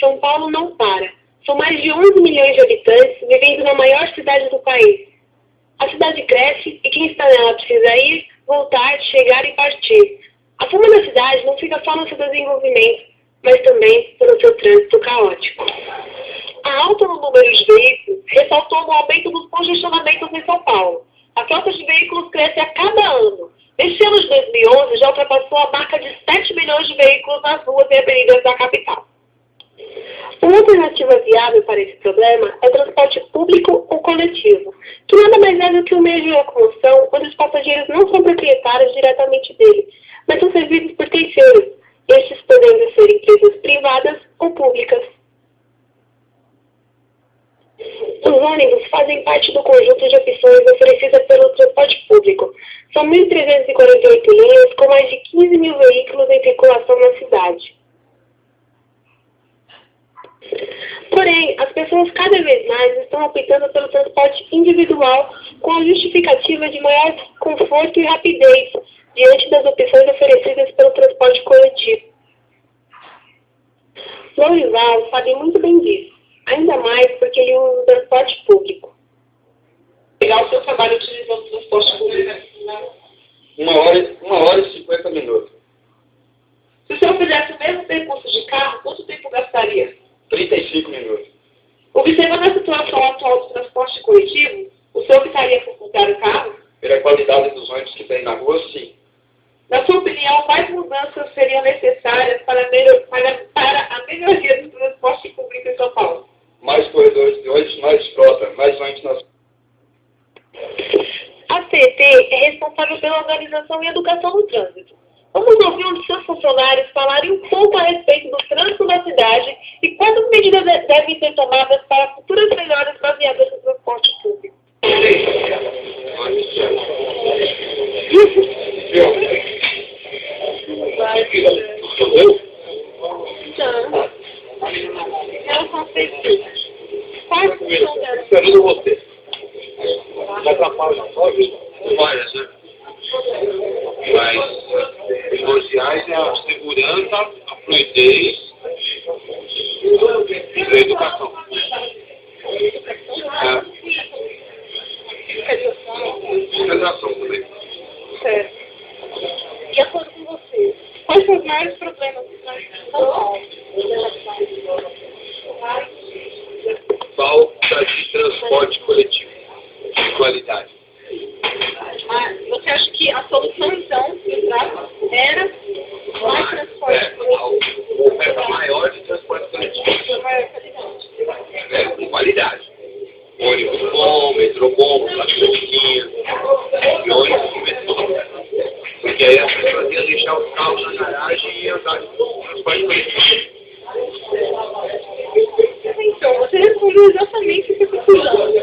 São Paulo não para. São mais de 11 milhões de habitantes vivendo na maior cidade do país. A cidade cresce e quem está nela precisa ir, voltar, chegar e partir. A fama da cidade não fica só no seu desenvolvimento, mas também pelo seu trânsito caótico. A alta no número de veículos ressaltou no aumento dos congestionamentos em São Paulo. A frota de veículos cresce a cada ano. Neste ano de 2011 já ultrapassou a marca de 7 milhões de veículos nas ruas e avenidas da capital. Uma alternativa viável para esse problema é o transporte público ou coletivo, que nada mais é do que um meio de locomoção onde os passageiros não são proprietários diretamente dele, mas são servidos por terceiros, estes podendo ser empresas privadas ou públicas. Os ônibus fazem parte do conjunto de opções oferecidas pelo transporte público. São 1.348 linhas com mais de 15 mil veículos em circulação na cidade. Porém, as pessoas cada vez mais estão optando pelo transporte individual com a justificativa de maior conforto e rapidez diante das opções oferecidas pelo transporte coletivo. Lourival sabe muito bem disso, ainda mais porque ele usa o transporte público. Pegar o seu trabalho utilizando o transporte público. 1 hora e 50 minutos. Se o senhor fizesse o mesmo percurso de carro, quanto tempo gastaria? 35 minutos. Observando a situação atual do transporte coletivo, o senhor optaria por comprar o carro? Pela qualidade dos ônibus que tem na rua, sim. Na sua opinião, quais mudanças seriam necessárias para a melhoria do transporte público em São Paulo? Mais corredores de ônibus, mais frota, mais ônibus nas... A CET é responsável pela organização e educação no trânsito. Vamos ouvir um de seus funcionários falarem um pouco a respeito do trânsito da cidade e quais medidas devem ser tomadas para futuras melhorias baseadas no transporte público. Esperando você. Já atrapalha, várias, né? Mas primordiais é a segurança, a fluidez e a educação. Educação também. Certo. De acordo com você, quais são os maiores problemas do trânsito de São Paulo? Falta de transporte coletivo de qualidade. Você acha que a solução, então, era mais transporte coletivo? Uma oferta maior de transporte coletivo. Com qualidade. Ônibus bom, metrô bom, bastante e ônibus com metrô. Porque aí as pessoas iam deixar os carros na garagem e andar de transporte coletivo. Então, você respondeu exatamente o que eu estou precisando.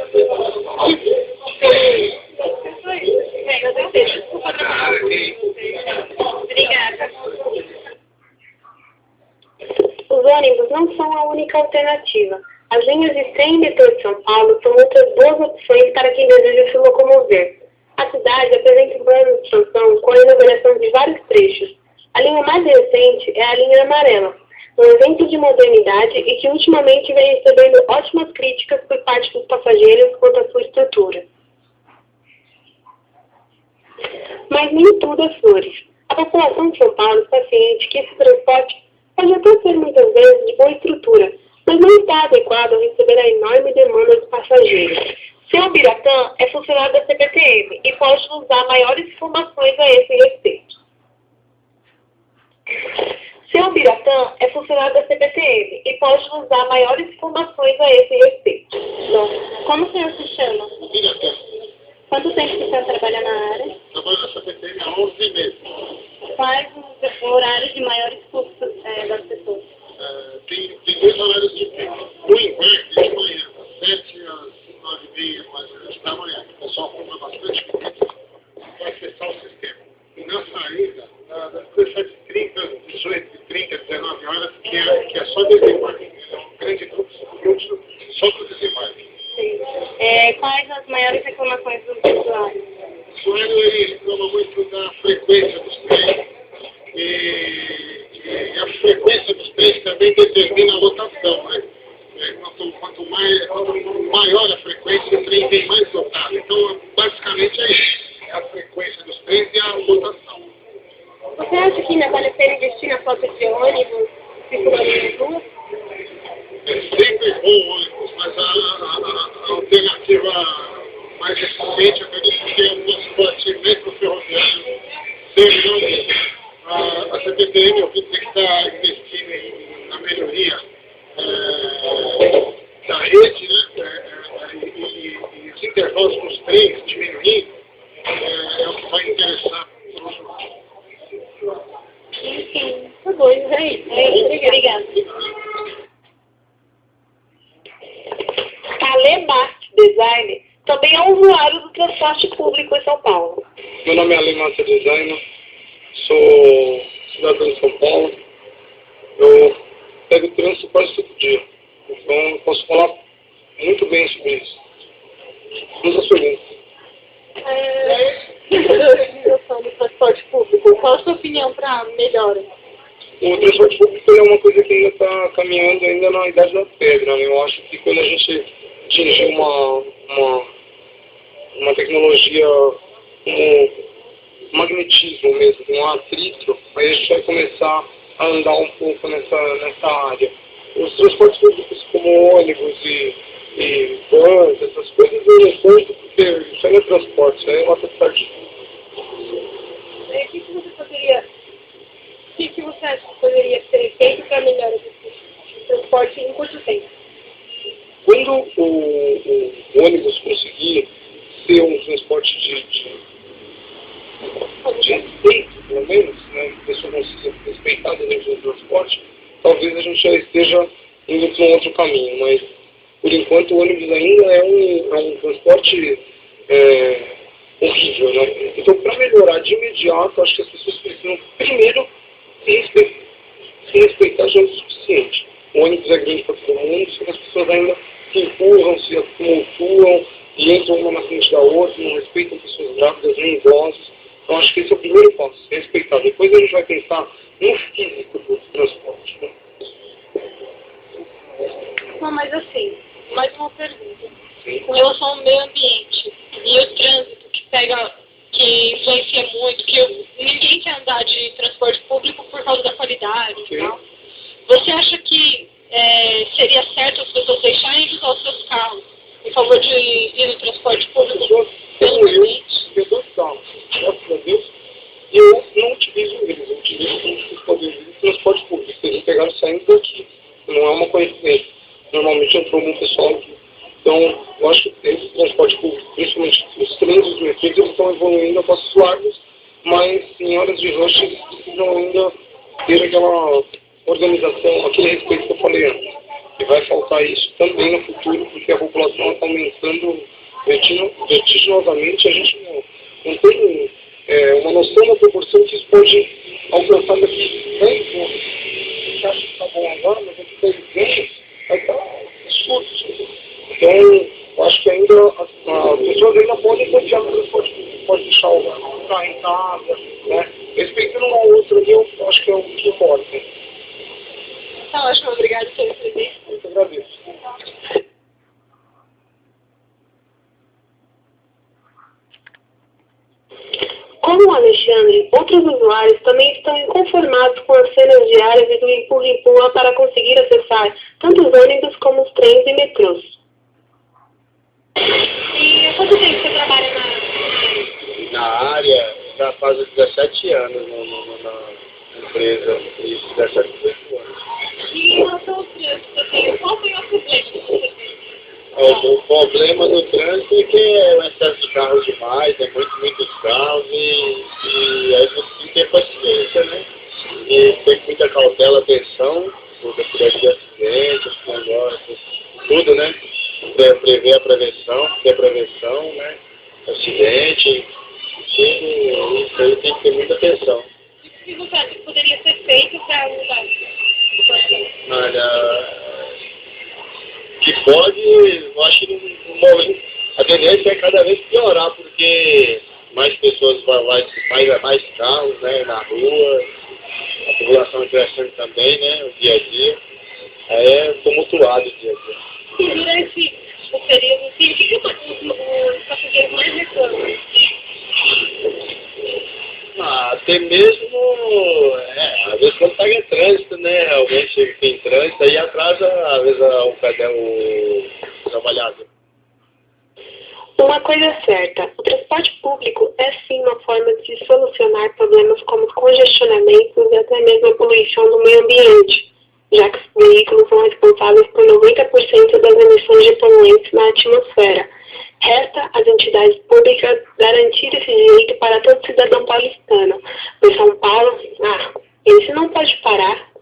Isso aí. Bem, eu desejo. Desculpa atrapalhar. Obrigada. Os ônibus não são a única alternativa. As linhas de trem e metrô de São Paulo são outras boas opções para quem deseja se locomover. A cidade apresenta um plano de expansão com a inauguração de vários trechos. A linha mais recente é a linha amarela, um exemplo de modernidade e que ultimamente vem recebendo ótimas críticas por parte dos passageiros quanto à sua estrutura. Mas nem tudo é flores. A população de São Paulo está ciente que esse transporte pode até ser muitas vezes de boa estrutura, mas não está adequado a receber a enorme demanda de passageiros. Seu Biratã é funcionário da CPTM e pode nos dar maiores informações a esse respeito. Seu Biratã é funcionário da CPTM e pode nos dar maiores informações a esse respeito. Como o senhor se chama? Biratã. Quanto tempo que o senhor trabalha na área? Trabalho na CPTM há 11 meses. Quais os horários de maiores custos das pessoas? Tem 2 horários de pico. No inverno, de manhã, das 7 às 9h30, mais ou menos, da manhã. O pessoal compra bastante coisa para acessar o sistema. E na saída, das 17h30, 18h30, 19 horas, que é só desembarque. É um grande fluxo só para desembarque. Quais as maiores reclamações dos usuários? O usuário ele reclama muito da frequência dos trens. E a frequência dos trens também determina a lotação. lotação, né? Quanto maior a frequência, o trem vem mais lotado. Então, basicamente é isso. É a frequência dos trens e a lotação. Você acha que ainda vale a pena investir na frota de ônibus circulando nas ruas? É sempre bom ônibus, mas a alternativa mais eficiente, eu acredito que é o transporte mesmo ferroviário, seja a CPTM, eu vi que está investindo na melhoria da rede, né? E os intervalos dos trens diminuindo, é o que vai interessar para os usuários. Sim, tá bom, é isso. Obrigada. Ale Mart Design também é usuário do transporte público em São Paulo. Meu nome é Ale Mart Design, sou cidadão de São Paulo. Eu pego trânsito quase todo dia, então eu posso falar muito bem sobre isso. Vamos às perguntas. Utilização do transporte público, qual a sua opinião para melhora? O transporte público é uma coisa que ainda está caminhando ainda na idade da pedra, né? Eu acho que quando a gente atingir uma tecnologia como magnetismo mesmo, um atrito, aí a gente vai começar a andar um pouco nessa área. Os transportes públicos como ônibus e vans, essas coisas eu não curto porque isso aí não é transporte, isso aí é lata de sardinha. O que você acha que poderia ser feito para melhorar o transporte em curto tempo? Quando o ônibus conseguir ser um transporte de respeito, pelo menos, né, a pessoa consiga respeitar dentro do transporte, talvez a gente já esteja indo para um outro caminho, mas por enquanto o ônibus ainda é um transporte horrível, né? Então, para melhorar de imediato, acho que as pessoas precisam primeiro se respeitar já é o suficiente. O ônibus é grande para todo mundo, só que as pessoas ainda se empurram, se tumultuam e entram uma na frente da outra, não respeitam pessoas grávidas nem idosos. Então acho que esse é o primeiro passo, respeitar. Depois a gente vai pensar no físico do transporte. Né? Não, mas assim, mais uma pergunta. Sim. Com relação ao meio ambiente e o trânsito que influencia muito, que ninguém quer andar de transporte público por causa da qualidade e tal. Você acha que seria certo as pessoas deixarem de usar os seus carros em favor de ir no transporte público pelo ambiente? Eu dou carros, graças a Deus, e eu não utilizo eles, eu utilizo os poderes de transporte público. Eles pegaram saindo daqui, não é uma coincidência. Normalmente entrou um pessoal aqui. Então, eu acho que esse transporte público, principalmente os trens dos metrôs, eles estão evoluindo a passos largos, mas em horas de rush eles precisam ainda ter aquela organização, aquele respeito que eu falei antes. E vai faltar isso também no futuro, porque a população está aumentando vertiginosamente. A gente não tem uma noção da proporção que isso pode alcançar daqui 10 anos. A gente acha que está bom agora, mas daqui 10 anos vai estar absurdo. Então, eu acho que ainda as pessoas ainda podem confiar no transporte público, pode deixar o carro em casa, né? Respeitando uma outra ali, eu acho que é o que importa. Tá ótimo, obrigada pelo presente. Muito agradeço. Como o Alexandre, outros usuários também estão inconformados com as cenas diárias e do empurra-empurra para conseguir acessar tanto os ônibus como os trens e metrôs. E há quanto tempo você trabalha na área? Na área, já faz 17 anos na empresa, isso, 17, 18 anos. E em relação aos trânsitos, assim, qual foi o problema que você teve? O problema do trânsito é que é o excesso de carros demais, é muitos carros e aí você tem que ter paciência, né? E tem muita cautela, atenção, porque por aqui acidentes, negócios, tudo, né? Prever a prevenção, ter prevenção, né? Acidente, tudo isso aí tem que ter muita atenção. O que você acha que poderia ser feito para mudar isso? Olha, que pode, eu acho que no momento a tendência é cada vez piorar, porque mais pessoas mais carros, né, na rua, a população crescendo também, né, o dia a dia. Aí é tumultuado o dia a dia. E durante o período, assim, o que os passageiros mais reclamam? Até mesmo, às vezes quando pega trânsito, né? Alguém chega aqui em trânsito, aí atrasa, às vezes, o trabalhador. Uma coisa é certa, o transporte público é sim uma forma de solucionar problemas como congestionamentos e até mesmo a poluição do meio ambiente, já que os veículos são responsáveis por 90% das emissões de poluentes na atmosfera. Resta às entidades públicas garantir esse direito para todo cidadão paulistano. Em São Paulo, esse não pode parar.